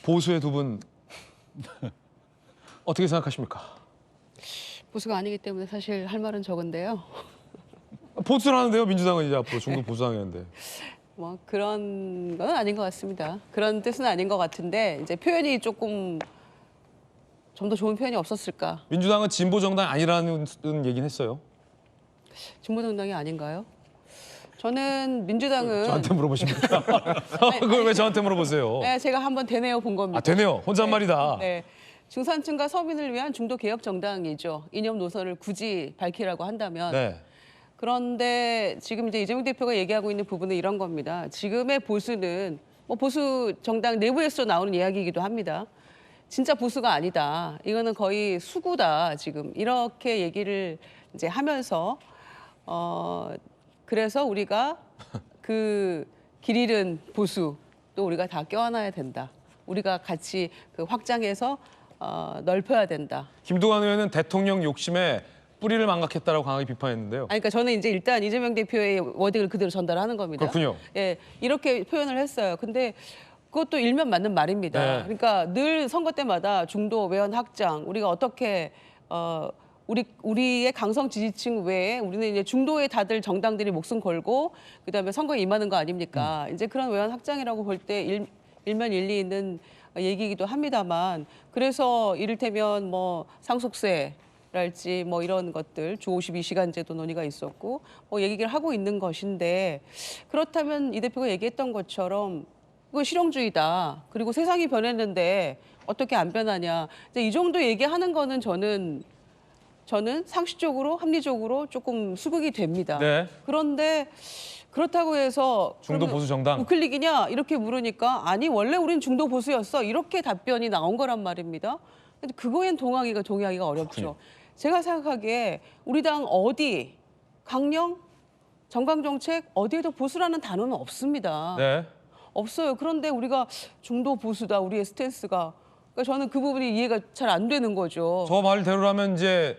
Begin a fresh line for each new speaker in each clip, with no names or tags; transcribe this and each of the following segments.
보수의 두 분 어떻게 생각하십니까?
보수가 아니기 때문에 사실 할 말은 적은데요.
보수라는데요. 민주당은 이제 앞으로 중도 보수당이었는데.
뭐 그런 건 아닌 것 같습니다. 그런 뜻은 아닌 것 같은데 이제 표현이 조금 좀 더 좋은 표현이 없었을까?
민주당은 진보 정당 아니라는 얘기는 했어요.
진보 정당이 아닌가요? 저는 민주당은
저한테 물어보십니까? 그걸 왜 저한테 물어보세요?
네, 제가 한번 되뇌어 본 겁니다.
아, 되네요. 혼잣말이다.
네. 중산층과 서민을 위한 중도 개혁 정당이죠. 이념 노선을 굳이 밝히라고 한다면.
네.
그런데 지금 이제 이재명 대표가 얘기하고 있는 부분은 이런 겁니다. 지금의 보수는 뭐 보수 정당 내부에서 나오는 이야기이기도 합니다. 진짜 보수가 아니다. 이거는 거의 수구다. 지금 이렇게 얘기를 이제 하면서 그래서 우리가 그 길 잃은 보수 또 우리가 다 껴안아야 된다. 우리가 같이 그 확장해서 넓혀야 된다.
김두관 의원은 대통령 욕심에 뿌리를 망각했다라고 강하게 비판했는데요.
아니, 그러니까 저는 이제 일단 이재명 대표의 워딩을 그대로 전달하는 겁니다.
그렇군요.
예, 이렇게 표현을 했어요. 근데 그것도 일면 맞는 말입니다.
네.
그러니까 늘 선거 때마다 중도 외연 확장 우리가 어떻게 우리의 강성 지지층 외에 우리는 이제 중도에 다들 정당들이 목숨 걸고 그다음에 선거에 임하는 거 아닙니까? 이제 그런 외연 확장이라고 볼 때 일면 일리 있는 얘기이기도 합니다만 그래서 이를테면 뭐 상속세 랄지 뭐 이런 것들 주 52시간제도 논의가 있었고 뭐 얘기를 하고 있는 것인데 그렇다면 이 대표가 얘기했던 것처럼 그거 실용주의다. 그리고 세상이 변했는데 어떻게 안 변하냐. 이제 이 정도 얘기하는 거는 저는 상식적으로 합리적으로 조금 수긍이 됩니다.
네.
그런데 그렇다고 해서
중도 보수 정당.
우클릭이냐 이렇게 물으니까 아니 원래 우린 중도 보수였어 이렇게 답변이 나온 거란 말입니다. 근데 그거엔 동의하기가 어렵죠.
그렇군요.
제가 생각하기에 우리 당 어디 강령 정강정책 어디에도 보수라는 단어는 없습니다.
네.
없어요. 그런데 우리가 중도 보수다 우리의 스탠스가 그러니까 저는 그 부분이 이해가 잘 안 되는 거죠.
저 말대로라면 이제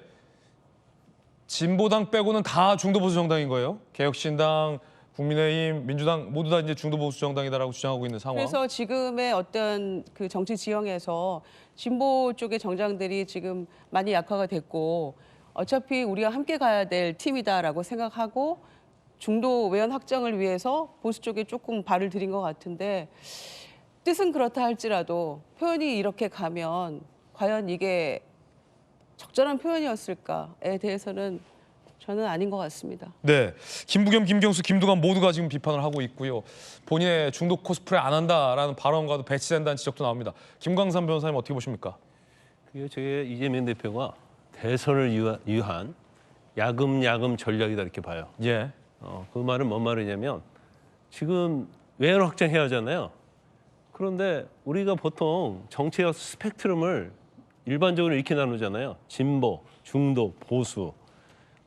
진보당 빼고는 다 중도 보수 정당인 거예요. 개혁신당, 국민의힘, 민주당 모두 다 이제 중도 보수 정당이다라고 주장하고 있는 상황.
그래서 지금의 어떤 그 정치 지형에서 진보 쪽의 정당들이 지금 많이 약화가 됐고 어차피 우리가 함께 가야 될 팀이다라고 생각하고 중도 외연 확장을 위해서 보수 쪽에 조금 발을 들인 것 같은데 뜻은 그렇다 할지라도 표현이 이렇게 가면 과연 이게 적절한 표현이었을까에 대해서는 저는 아닌 것 같습니다.
네, 김부겸, 김경수, 김두관 모두가 지금 비판을 하고 있고요. 본인의 중도 코스프레 안 한다라는 발언과도 배치된다는 지적도 나옵니다. 김광삼 변호사님 어떻게 보십니까?
그게 제 이재명 대표가 대선을 위한 야금 전략이다 이렇게 봐요.
예.
그 말은 뭔 말이냐면 지금 외연 확장해야 하잖아요. 그런데 우리가 보통 정치의 스펙트럼을 일반적으로 이렇게 나누잖아요. 진보, 중도, 보수.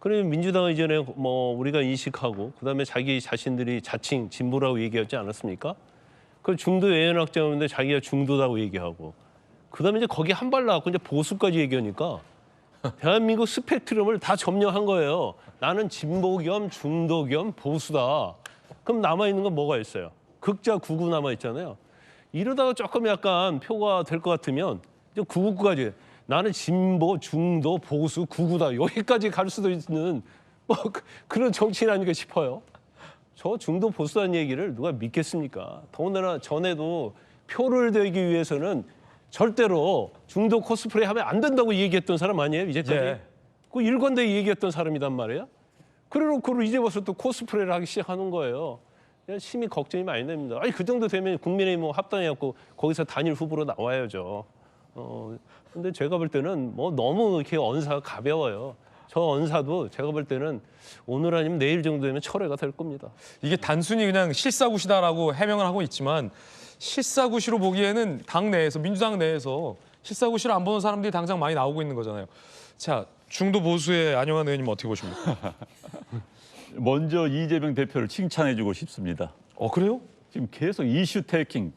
그러면 민주당은 이전에 뭐 우리가 인식하고 그다음에 자기 자신들이 자칭 진보라고 얘기하지 않았습니까? 그 중도 외연 확장하는데 자기가 중도라고 얘기하고 그다음에 이제 거기 한 발 나왔고 이제 보수까지 얘기하니까 대한민국 스펙트럼을 다 점령한 거예요. 나는 진보 겸 중도 겸 보수다. 그럼 남아있는 건 뭐가 있어요? 극자 구구 남아있잖아요. 이러다가 조금 약간 표가 될 것 같으면 이제 구구까지 나는 진보, 중도, 보수, 구구다. 여기까지 갈 수도 있는 뭐 그런 정치인 아닌가 싶어요. 저 중도 보수라는 얘기를 누가 믿겠습니까? 더군다나 전에도 표를 대기 위해서는 절대로 중도 코스프레 하면 안 된다고 얘기했던 사람 아니에요? 이제까지.
예.
그 일관되게 얘기했던 사람이단 말이에요. 그래놓고 이제 와서 또 코스프레를 하기 시작하는 거예요. 심히 걱정이 많이 됩니다. 아니 그 정도 되면 국민의힘 뭐 합당해갖고 거기서 단일 후보로 나와야죠. 근데 제가 볼 때는 뭐 너무 이렇게 언사가 가벼워요. 저 언사도 제가 볼 때는 오늘 아니면 내일 정도 되면 철회가 될 겁니다.
이게 단순히 그냥 실사구시다라고 해명을 하고 있지만 실사구시로 보기에는 당 내에서 민주당 내에서 실사구시를 안 보는 사람들이 당장 많이 나오고 있는 거잖아요. 자, 중도 보수의 안영환 의원님 어떻게 보십니까?
먼저 이재명 대표를 칭찬해주고 싶습니다.
그래요?
지금 계속 이슈 테이킹,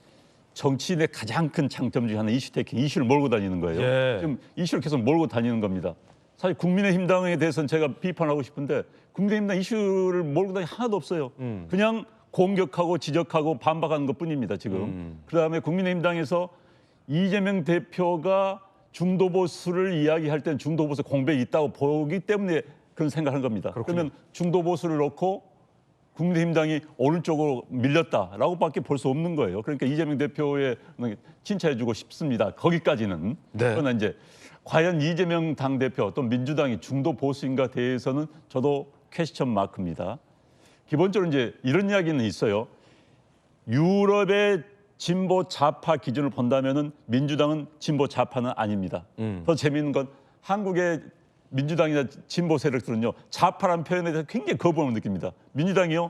정치인의 가장 큰 장점 중에 하나 이슈 테이킹, 이슈를 몰고 다니는 거예요.
예.
지금 이슈를 계속 몰고 다니는 겁니다. 사실 국민의힘당에 대해서는 제가 비판하고 싶은데 국민의힘당 이슈를 몰고 다니는 게 하나도 없어요. 그냥 공격하고 지적하고 반박하는 것뿐입니다. 지금. 그다음에 국민의힘당에서 이재명 대표가 중도 보수를 이야기할 때는 중도 보수 공백이 있다고 보기 때문에 그런 생각을 한 겁니다.
그렇군요.
그러면 중도 보수를 놓고 국민의힘당이 오른쪽으로 밀렸다라고밖에 볼 수 없는 거예요. 그러니까 이재명 대표에 칭찬해주고 싶습니다. 거기까지는.
네.
그러나 이제 과연 이재명 당대표 또 민주당이 중도 보수인가 대해서는 저도 퀘스천 마크입니다. 기본적으로 이제 이런 이야기는 있어요. 유럽의 진보 좌파 기준을 본다면은 민주당은 진보 좌파는 아닙니다. 더 재미있는 건 한국의 민주당이나 진보 세력들은요 좌파라는 표현에 대해서 굉장히 거부감을 느낍니다. 민주당이요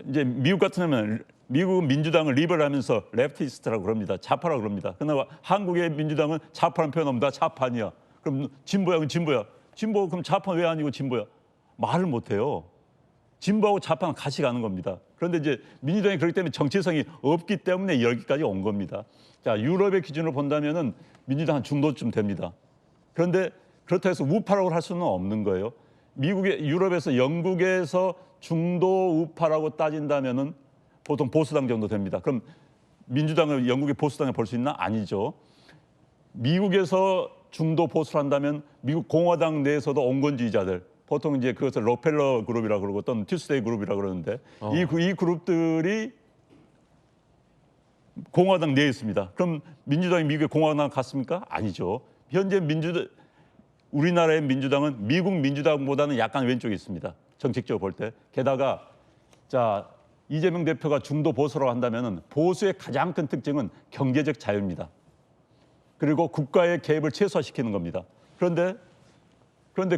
이제 미국 같으면 미국은 민주당을 리버럴하면서 레프티스트라고 그럽니다. 좌파라고 그럽니다. 그러나 한국의 민주당은 좌파라는 표현하면 나 좌파 아니야. 그럼 진보야, 그럼 진보야. 진보 그럼 좌파 왜 아니고 진보야? 말을 못해요. 진보하고 좌파는 같이 가는 겁니다. 그런데 이제 민주당이 그렇기 때문에 정체성이 없기 때문에 여기까지 온 겁니다. 자, 유럽의 기준으로 본다면은 민주당 한 중도쯤 됩니다. 그런데 그렇다고 해서 우파라고 할 수는 없는 거예요. 미국의 유럽에서 영국에서 중도 우파라고 따진다면은 보통 보수당 정도 됩니다. 그럼 민주당을 영국의 보수당에 볼 수 있나? 아니죠. 미국에서 중도 보수를 한다면 미국 공화당 내에서도 온건주의자들 보통 이제 그것을 록펠러 그룹이라고 그러고 또는 튜스데이 그룹이라고 그러는데 이 그룹들이 공화당 내에 있습니다. 그럼 민주당이 미국의 공화당 갔습니까? 아니죠. 현재 우리나라의 민주당은 미국 민주당보다는 약간 왼쪽에 있습니다. 정책적으로 볼 때. 게다가 자 이재명 대표가 중도 보수라고 한다면은 보수의 가장 큰 특징은 경제적 자유입니다. 그리고 국가의 개입을 최소화시키는 겁니다. 그런데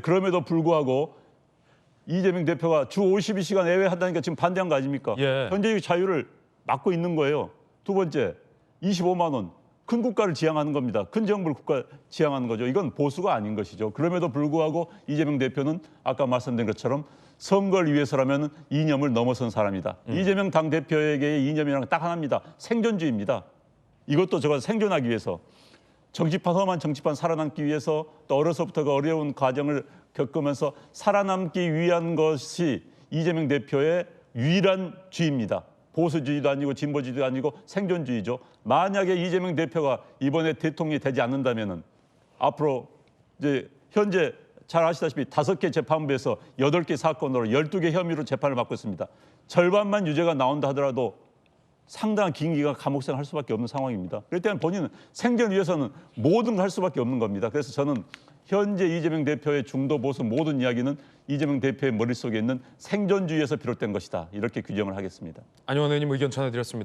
그럼에도 불구하고 이재명 대표가 주 52시간 예외 한다니까 지금 반대한 거 아닙니까?
예.
경제적 자유를 막고 있는 거예요. 두 번째, 25만 원. 큰 국가를 지향하는 겁니다. 큰 정부를 국가 지향하는 거죠. 이건 보수가 아닌 것이죠. 그럼에도 불구하고 이재명 대표는 아까 말씀드린 것처럼 선거를 위해서라면 이념을 넘어선 사람이다. 이재명 당대표에게의 이념이란 딱 하나입니다. 생존주의입니다. 이것도 저가 생존하기 위해서 험한 정치판 살아남기 위해서 또 어려서부터 그 어려운 과정을 겪으면서 살아남기 위한 것이 이재명 대표의 유일한 주의입니다. 보수주의도 아니고 진보주의도 아니고 생존주의죠. 만약에 이재명 대표가 이번에 대통령이 되지 않는다면은 앞으로 이제 현재 잘 아시다시피 5개 재판부에서 8개 사건으로 12개 혐의로 재판을 받고 있습니다. 절반만 유죄가 나온다 하더라도 상당한 긴 기간 감옥생활 할 수밖에 없는 상황입니다. 그럴 때는 본인은 생존을 위해서는 모든 걸 할 수밖에 없는 겁니다. 그래서 저는 현재 이재명 대표의 중도 보수 모든 이야기는 이재명 대표의 머릿속에 있는 생존주의에서 비롯된 것이다. 이렇게 규정을 하겠습니다.
안용환 의원님 의견 전해드렸습니다.